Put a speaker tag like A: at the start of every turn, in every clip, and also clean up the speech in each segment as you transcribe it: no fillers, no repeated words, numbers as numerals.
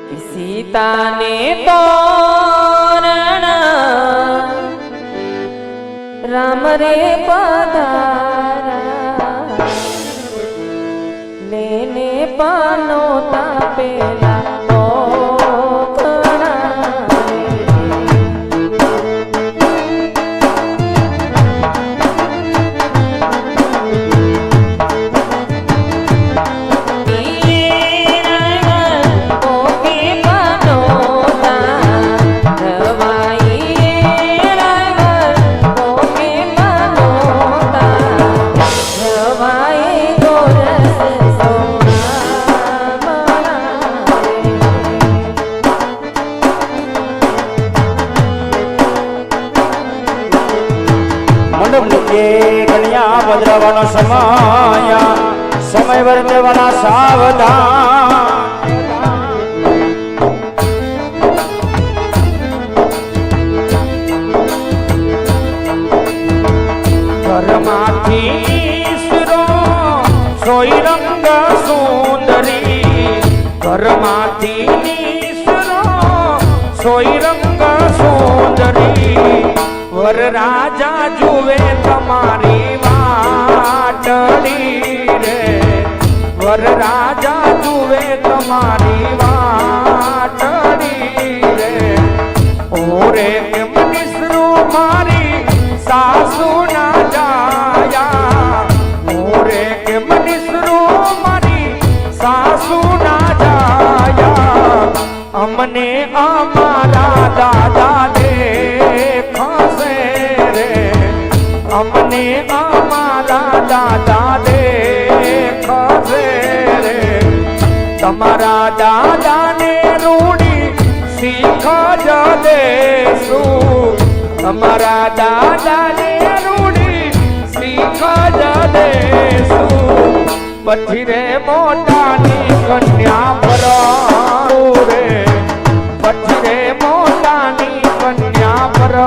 A: सीता ने तोरण राम रे पधारा लेने पानोता पेला
B: વજરાવાનો સમય વર્તવાના સાવધાન ઘરમાંથી સોઈ રંગ સુંદરી ઘરમાંથી સોઈ રંગ સુંદરી વર રાજા જુએ તમારી વાટડી રે વર રાજા જુએ તમારી વાટડી રે ઓરે કેમ નિસરું મારી સાસુ ના જાયા ઓરે કેમ નિસરું મારી સાસુ ના જાયા અમને અમારા દાદા અમને અમારા દાદા દેખાશે રે તમારા દાદાને રૂડી શીખ જ દેશું તમારા દાદાને રૂડી શીખ જ દેશું પછી રે મોટાની કન્યા પર રે પછી રે મોટાની કન્યા પર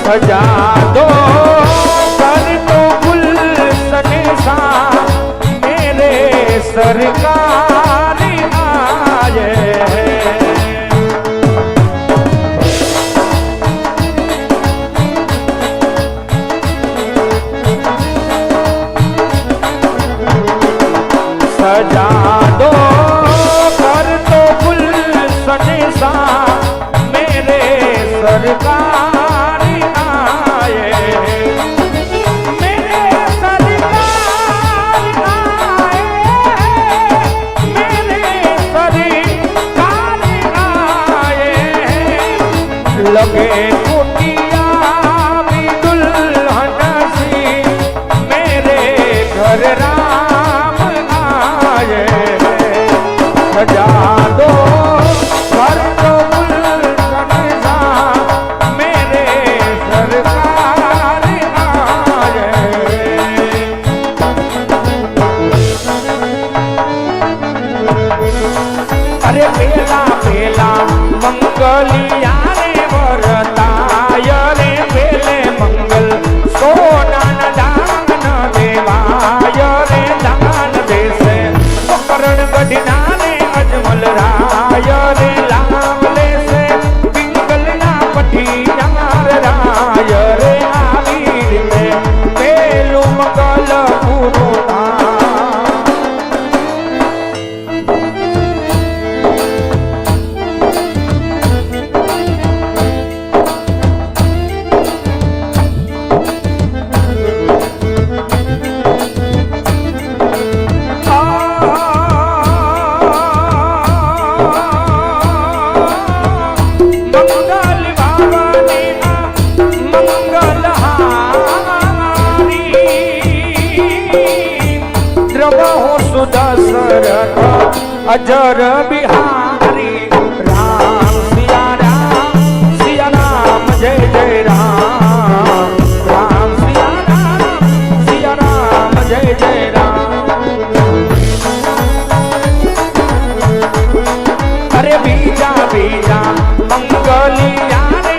B: सजा दो कर तो गुलशन सा मेरे सरकार आए सजा दो कर तो गुलशन सा मेरे सरकार लगे कुटिया भी दुल्हन सी मेरे घर राम आए सजा दो घर तो गुलशन सा मेरे सरकार आए अरे पेला पेला मंगलिया वरताय रे पेले मंगल सोना न दान देवाय रे दान देसे करण गढ़ना ने अजमल राय रे लाम लेसे पिंगल ना पठियार राय रे आवीर में पेलु मंगल पुरुता दशरथ अजर बिहारी राम सिया राम जय जय राम राम सिया राम जय जय राम अरे बीजा बीजा मंगलिया रे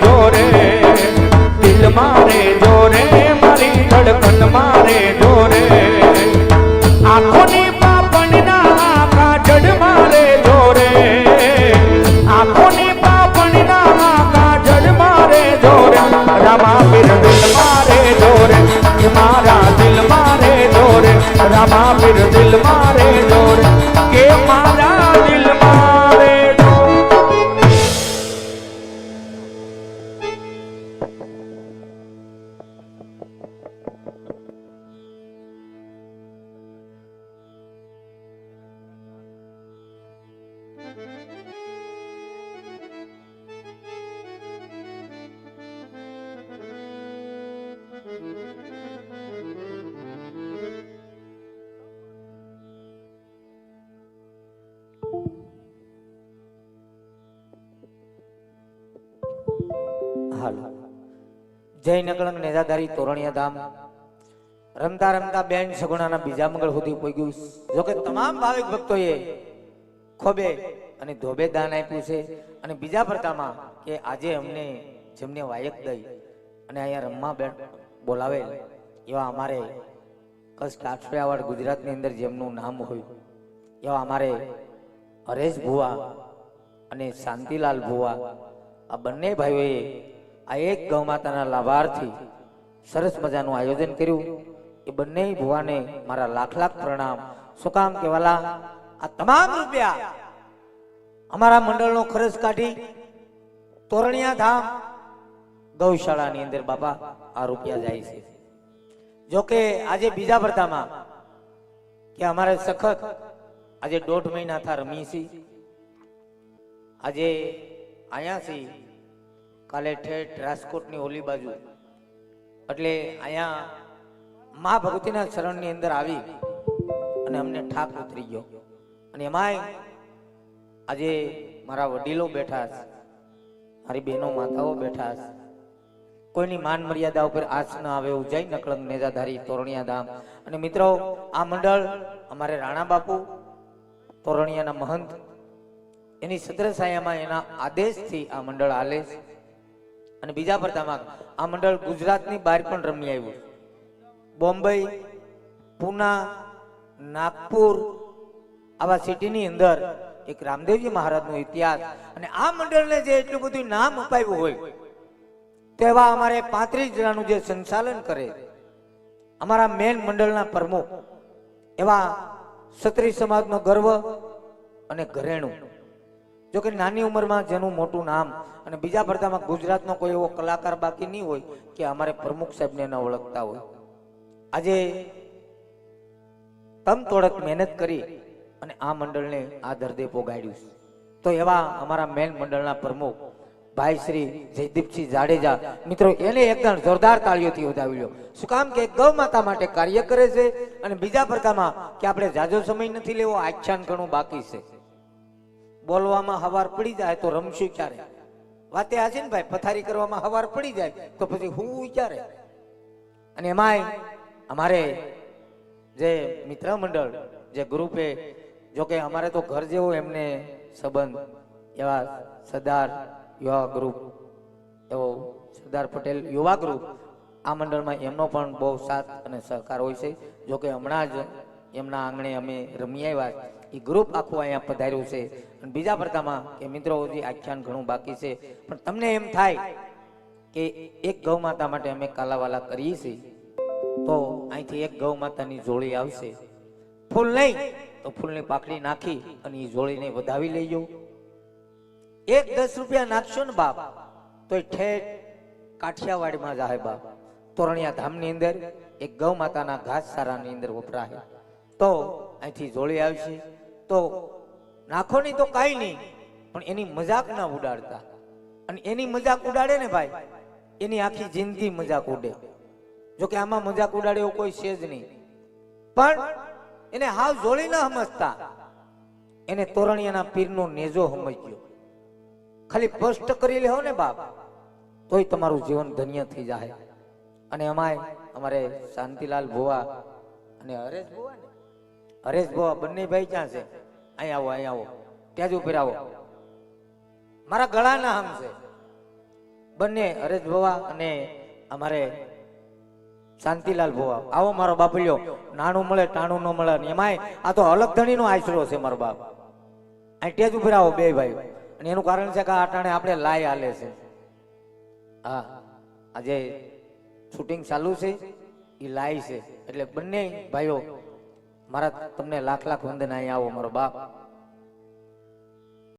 B: જોરે દિલ મારે જોરે મારી ધડકન મારે જોરે આંખોની પાપણના કાજળ મારે જોરે આંખોની પાપણના કાજળ મારે જોરે રામા પીર દિલ મારે જોરે મારા દિલ મારે જોરે રામા પીર દિલ મારે જોરે કે મારા દિલ મારે
C: હાલ જય નકળંગ નેજાધારી તોરણિયા ધામ રમતા રમતા બેન સગુણાના બીજા મંગળ સુધી પહોંચ્યું. જોકે તમામ ભાવિક ભક્તોએ ખોબે અને ધોબે દાન આપ્યું છે. અને બીજા પ્રકારમાં કે આજે અમને જેમને વાયક દઈ અને અહીંયા રમવા બેન બોલાવેલ એવા અમારે કચ્છ કાઠિયાવાડ ગુજરાતની અંદર જેમનું નામ હોય એવા અમારે હરેશ ભુવા અને શાંતિલાલ ભુવા આ બંને ભાઈઓએ આ એક ગૌ માતાના લાભાર્થી સરસ મજાનું આયોજન કર્યું. એ બંને ભુવાને મારા લાખ લાખ પ્રણામ. શું કામ કેવાલા આ તમામ રૂપિયા અમારા મંડળનો ખર્ચ કાઢી તોરણિયા ધામ ગૌશાળાની અંદર બાપા આ રૂપિયા જાય છે. જોકે આજે બીજા પડતામાં કે અમારે સખત આજે 1.5 મહિના થા રમી છે. આજે અહીંયા છે કાલે ઠેઠ રાજકોટની ઓલી બાજુ એટલે અહીંયા મા ભગવતીના શરણની અંદર આવી અને અમને ઠાક ઉતરી ગયો. અને એમાંય આજે મારા વડીલો બેઠા છે, મારી બહેનો માતાઓ બેઠા છે. કોઈની માન મર્યાદા ઉપર આંચ ન આવે એવું જય નકળંગ નેજાધારી તોરણિયા ધામ. અને મિત્રો આ મંડળ અમારે રાણા બાપુ તોરણિયાના મહંત એની છત્રછાયામાં એના આદેશથી આ મંડળ હાલે છે. અને બીજા પડતામાં આ મંડળ ગુજરાતની બહાર પણ રમી આવ્યું. બોમ્બે, પૂના, નાગપુર આવા સિટીની અંદર એક રામદેવજી મહારાજનો ઇતિહાસ અને આ મંડળને જે એટલું બધું નામ અપાવ્યું હોય તો એવા અમારે 35 જણાનું જે સંચાલન કરે અમારા મેન મંડળના પ્રમુખ એવા ક્ષત્રિય સમાજનો ગર્વ અને ઘરેણું. જો કે નાની ઉંમરમાં જેનું મોટું નામ અને બીજા પડતામાં ગુજરાતનો કોઈ એવો કલાકાર બાકી નહીં હોય કે અમારે પ્રમુખ સાહેબને ન ઓળખતા હોય. આજે તમ તોડક મહેનત કરી અને આ મંડળને આ દર્દે પોગાડ્યું છે. તો એવા અમારા મેન મંડળના પ્રમુખ ભાઈ શ્રી જયદીપસિંહ જાડેજા મિત્રો એને એકદમ જોરદાર તાળીઓથી વધાવી લો. શું કામ કે ગૌ માતા માટે કાર્ય કરે છે. અને બીજા પડતામાં કે આપણે જાજો સમય નથી લેવો, આખ્યાન ઘણું બાકી છે. બોલવામાં હવાર પડી જાય તો રમશું ક્યારે? વાતે આજે ને ભાઈ પથારી કરવામાં હવાર પડી જાય તો પછી હું ક્યારે? અને એમાંય અમારે જે મિત્ર મંડળ જે ગ્રુપે જોકે અમારે તો ઘર જેવો એમને સંબંધ એવા સરદાર યુવા ગ્રુપ એવો સરદાર પટેલ યુવા ગ્રુપ આ મંડળમાં એમનો પણ બહુ સાથ અને સહકાર હોય છે. જોકે હમણાં જ એમના આંગણે અમે રમી આવ્યા એ ગ્રુપ આખું અહીંયા પધાર્યું છે. અને બીજા પડતામાં કે મિત્રો હજી આખ્યાન ઘણું બાકી છે. પણ તમને એમ થાય કે એક ગૌ માતા માટે અમે કાલાવાલા કરીએ છીએ તો અહીંથી એક ગૌ માતાની જોડી આવશે. ફૂલ નહીં તો ફૂલની પાકડી નાખી અને એ જોડીને વધાવી લેજો. 10 રૂપિયા નાખશો ને બાપ તો ઠેઠ કાઠિયાવાડમાં જાય બાપ. તોરણિયા ધામની અંદર એક ગૌ માતાના ઘાસચારાની અંદર વપરાય તો અહીંથી જોડી આવશે. તો નાખો નહીં તો કાંઈ નહીં પણ એની મજાક ના ઉડાડતા. અને એની મજાક ઉડાડે ને ભાઈ એની આખી જિંદગી મજાક ઉડે. જોકે આમાં મજાક ઉડાડે એવું કોઈ છે જ નહીં. પણ એને હાવ જોડી ના સમજતા એને તોરણિયાના પીરનો નેજો સમજ્યો. ખાલી સ્પષ્ટ કરી લેવો ને બાપ તોય તમારું જીવન ધન્ય થઈ જાય. અને અમારે શાંતિલાલ ભુવા અને હરેશ ભુવા ને હરેશ ભુવા બંને ભાઈ ક્યાં છે? અહીં આવો ત્યાં જ ઉભી આવો. મારા ગળાના હમ છે બંને હરેશ ભવા અને અમારે શાંતિલાલ ભવા. આવો મારો બાપલ્યો, નાનું મળે ટાણું ન મળે. અને એમાંય આ તો અલગ ધણીનો આશરો છે મારો બાપ. અહીં ટેજ ઉપર આવો બે ભાઈ. અને એનું કારણ છે કે આ ટાણે આપણે લાય હાલે છે. હા, આજે શૂટિંગ ચાલુ છે, એ લાય છે. એટલે બંને ભાઈઓ મારા તમને લાખ લાખ વંદન. અહીં આવો મારો બાપ.